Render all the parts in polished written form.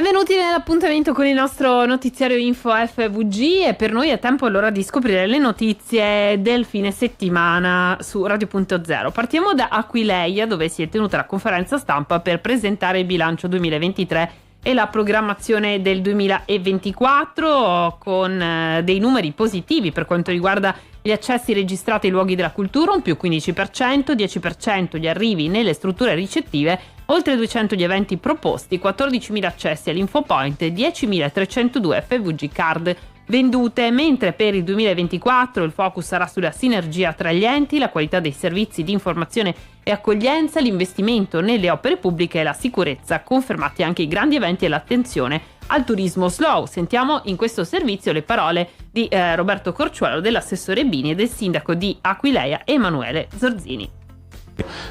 Benvenuti nell'appuntamento con il nostro notiziario Info FVG e per noi è tempo allora di scoprire le notizie del fine settimana su Radio.0. Partiamo da Aquileia, dove si è tenuta la conferenza stampa per presentare il bilancio 2023 e la programmazione del 2024 con dei numeri positivi per quanto riguarda gli accessi registrati ai luoghi della cultura, un più 15%, 10% gli arrivi nelle strutture ricettive, oltre 200 gli eventi proposti, 14.000 accessi all'Infopoint e 10.302 FVG card vendute, mentre per il 2024 il focus sarà sulla sinergia tra gli enti, la qualità dei servizi di informazione e accoglienza, l'investimento nelle opere pubbliche e la sicurezza, confermati anche i grandi eventi e l'attenzione al turismo slow. Sentiamo in questo servizio le parole di Roberto Corciuolo, dell'assessore Bini e del sindaco di Aquileia Emanuele Zorzini.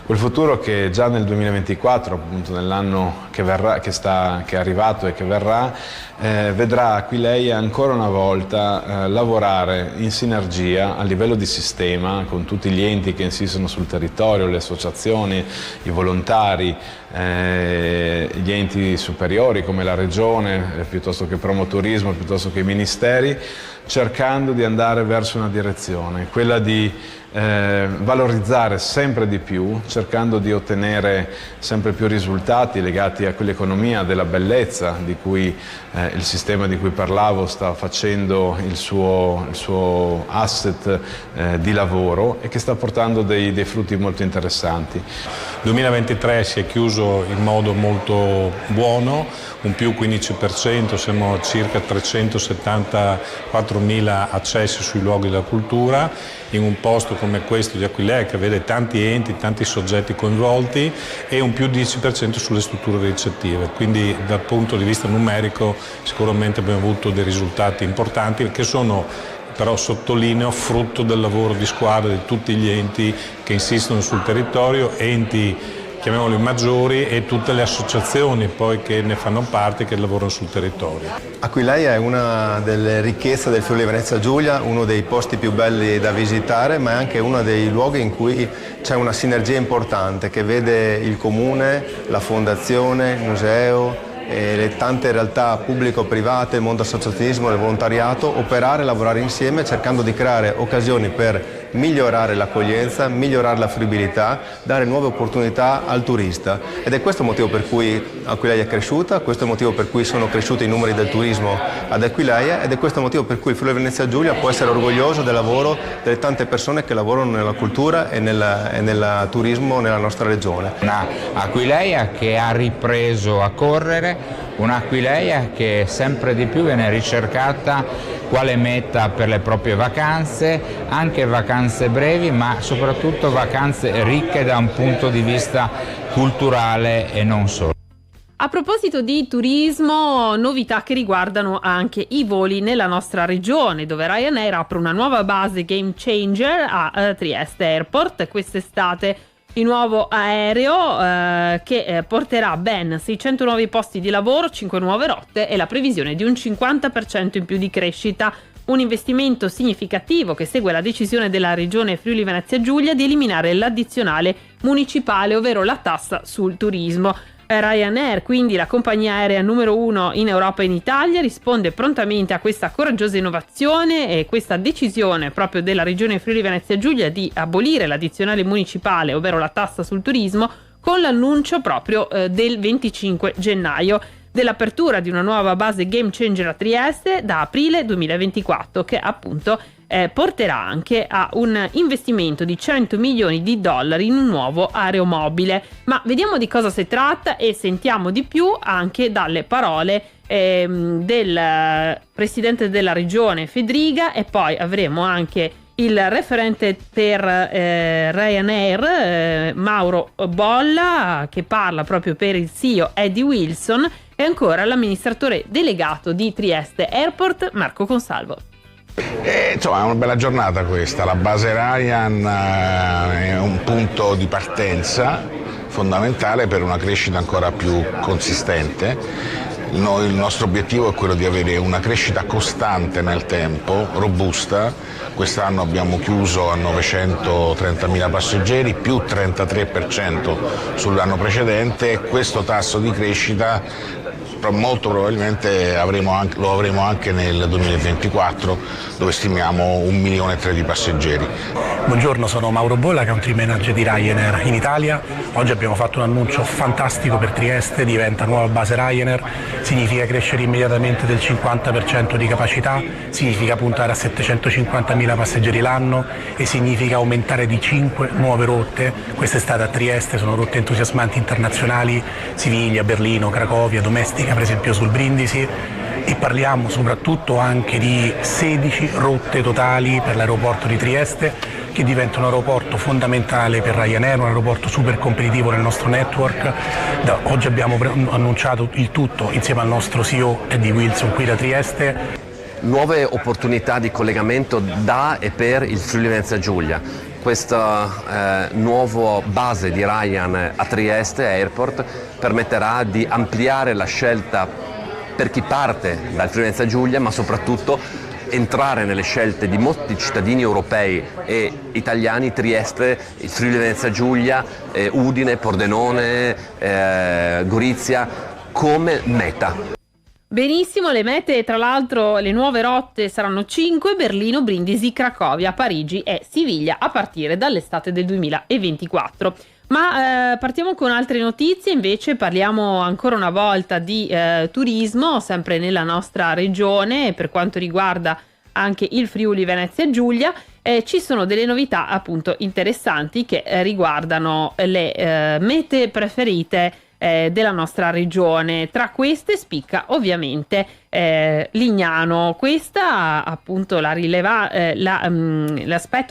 Quel futuro che già nel 2024, appunto nell'anno che è arrivato e che verrà, vedrà Aquileia ancora una volta lavorare in sinergia a livello di sistema con tutti gli enti che insistono sul territorio, le associazioni, i volontari, gli enti superiori come la Regione, piuttosto che Promoturismo, piuttosto che i ministeri, cercando di andare verso una direzione, quella di valorizzare sempre di più, cercando di ottenere sempre più risultati legati a quell'economia della bellezza di cui il sistema di cui parlavo sta facendo il suo asset di lavoro e che sta portando dei frutti molto interessanti. Il 2023 si è chiuso in modo molto buono, un più 15%, siamo a circa 374.000 accessi sui luoghi della cultura, in un posto come questo di Aquileia che vede tanti enti, tanti soggetti coinvolti, e un più 10% sulle strutture ricettive. Quindi dal punto di vista numerico sicuramente abbiamo avuto dei risultati importanti che sono, però sottolineo, frutto del lavoro di squadra di tutti gli enti che insistono sul territorio, enti chiamiamoli maggiori e tutte le associazioni poi che ne fanno parte, che lavorano sul territorio. Aquileia è una delle ricchezze del Friuli Venezia Giulia, uno dei posti più belli da visitare, ma è anche uno dei luoghi in cui c'è una sinergia importante che vede il comune, la fondazione, il museo e le tante realtà pubblico-private, il mondo associazionismo, il volontariato, operare e lavorare insieme cercando di creare occasioni per migliorare l'accoglienza, migliorare la fruibilità, dare nuove opportunità al turista. Ed è questo il motivo per cui Aquileia è cresciuta, questo è il motivo per cui sono cresciuti i numeri del turismo ad Aquileia ed è questo il motivo per cui il Friuli Venezia Giulia può essere orgoglioso del lavoro delle tante persone che lavorano nella cultura e nel turismo nella nostra regione. Una Aquileia che ha ripreso a correre, un'Aquileia che sempre di più viene ricercata quale meta per le proprie vacanze, anche vacanze brevi, ma soprattutto vacanze ricche da un punto di vista culturale e non solo. A proposito di turismo, novità che riguardano anche i voli nella nostra regione, dove Ryanair apre una nuova base game changer a Trieste Airport quest'estate. Il nuovo aereo che porterà ben 600 nuovi posti di lavoro, 5 nuove rotte e la previsione di un 50% in più di crescita. Un investimento significativo che segue la decisione della Regione Friuli Venezia Giulia di eliminare l'addizionale municipale, ovvero la tassa sul turismo. Ryanair, quindi la compagnia aerea numero 1 in Europa e in Italia, risponde prontamente a questa coraggiosa innovazione e questa decisione proprio della Regione Friuli Venezia Giulia di abolire l'addizionale municipale, ovvero la tassa sul turismo, con l'annuncio proprio del 25 gennaio dell'apertura di una nuova base game changer a Trieste da aprile 2024, che appunto porterà anche a un investimento di 100 milioni di dollari in un nuovo aeromobile. Ma vediamo di cosa si tratta e sentiamo di più anche dalle parole del presidente della regione Fedriga, e poi avremo anche il referente per Ryanair Mauro Bolla, che parla proprio per il CEO Eddie Wilson, e ancora l'amministratore delegato di Trieste Airport Marco Consalvo. Insomma, è una bella giornata questa. La base Ryan è un punto di partenza fondamentale per una crescita ancora più consistente. Il nostro obiettivo è quello di avere una crescita costante nel tempo, robusta. Quest'anno abbiamo chiuso a 930.000 passeggeri, più 33% sull'anno precedente. Questo tasso di crescita molto probabilmente lo avremo anche nel 2024, dove stimiamo 1,3 milioni di passeggeri. Buongiorno, sono Mauro Bolla, country manager di Ryanair in Italia. Oggi abbiamo fatto un annuncio fantastico per Trieste, diventa nuova base Ryanair, significa crescere immediatamente del 50% di capacità, significa puntare a 750.000 passeggeri l'anno e significa aumentare di 5 nuove rotte. Quest'estate a Trieste sono rotte entusiasmanti internazionali, Siviglia, Berlino, Cracovia, Domestica per esempio sul Brindisi, e parliamo soprattutto anche di 16 rotte totali per l'aeroporto di Trieste, che diventa un aeroporto fondamentale per Ryanair, un aeroporto super competitivo nel nostro network. Oggi abbiamo annunciato il tutto insieme al nostro CEO Eddie Wilson qui da Trieste. Nuove opportunità di collegamento da e per il Friuli Venezia Giulia. Questa nuova base di Ryanair a Trieste Airport permetterà di ampliare la scelta per chi parte dal Friuli Venezia Giulia, ma soprattutto entrare nelle scelte di molti cittadini europei e italiani. Trieste, il Friuli Venezia Giulia, Udine, Pordenone, Gorizia come meta. Benissimo, le mete, tra l'altro le nuove rotte saranno 5: Berlino, Brindisi, Cracovia, Parigi e Siviglia a partire dall'estate del 2024. Ma partiamo con altre notizie, invece parliamo ancora una volta di turismo, sempre nella nostra regione, per quanto riguarda anche il Friuli Venezia Giulia. Ci sono delle novità appunto interessanti che riguardano le mete preferite della nostra regione. Tra queste spicca ovviamente Lignano. Questa appunto l'aspetto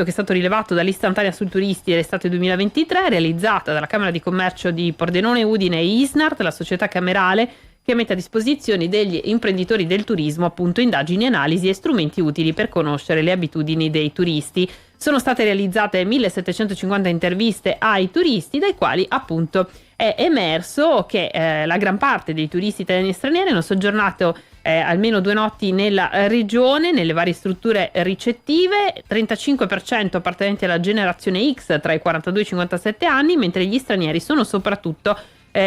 che è stato rilevato dall'Istantanea sui turisti dell'estate 2023, realizzata dalla Camera di Commercio di Pordenone, Udine e Isnart, la società camerale che mette a disposizione degli imprenditori del turismo appunto indagini, analisi e strumenti utili per conoscere le abitudini dei turisti. Sono state realizzate 1750 interviste ai turisti, dai quali appunto è emerso che la gran parte dei turisti italiani e stranieri hanno soggiornato almeno 2 notti nella regione, nelle varie strutture ricettive, 35% appartenenti alla generazione X tra i 42 e i 57 anni, mentre gli stranieri sono soprattutto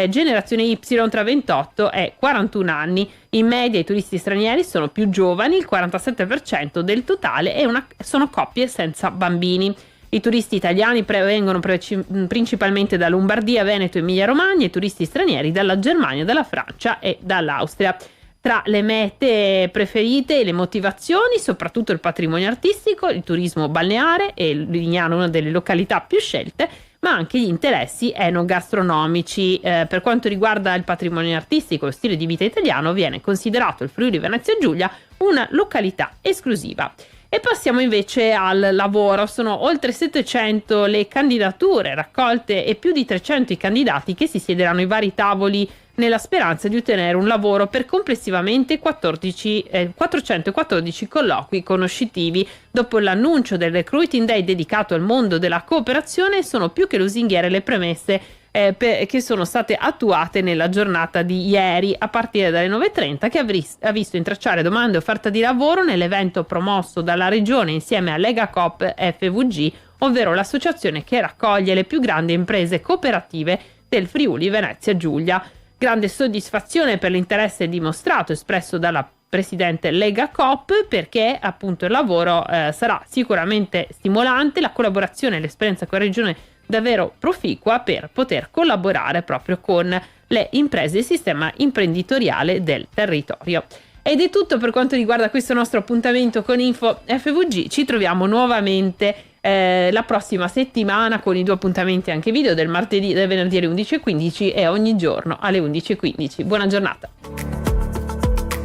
generazione Y tra 28 e 41 anni. In media i turisti stranieri sono più giovani, il 47% del totale, e sono coppie senza bambini. I turisti italiani vengono principalmente da Lombardia, Veneto e Emilia-Romagna, e i turisti stranieri dalla Germania, dalla Francia e dall'Austria. Tra le mete preferite e le motivazioni, soprattutto il patrimonio artistico, il turismo balneare, e Lignano è una delle località più scelte, ma anche gli interessi enogastronomici. Per quanto riguarda il patrimonio artistico e lo stile di vita italiano, viene considerato il Friuli Venezia Giulia una località esclusiva. E passiamo invece al lavoro. Sono oltre 700 le candidature raccolte e più di 300 i candidati che si siederanno ai vari tavoli nella speranza di ottenere un lavoro, per complessivamente 414 colloqui conoscitivi. Dopo l'annuncio del Recruiting Day dedicato al mondo della cooperazione, sono più che lusinghiere le premesse che sono state attuate nella giornata di ieri a partire dalle 9:30, che ha visto intracciare domande e offerta di lavoro nell'evento promosso dalla regione insieme a Lega Coop FVG, ovvero l'associazione che raccoglie le più grandi imprese cooperative del Friuli Venezia Giulia. Grande soddisfazione per l'interesse dimostrato, espresso dalla presidente Lega Coop, perché appunto il lavoro sarà sicuramente stimolante, la collaborazione e l'esperienza con la regione davvero proficua per poter collaborare proprio con le imprese e il sistema imprenditoriale del territorio. Ed è tutto per quanto riguarda questo nostro appuntamento con Info FVG. Ci troviamo nuovamente la prossima settimana con i 2 appuntamenti anche video del venerdì alle 11:15 e ogni giorno alle 11:15. Buona giornata.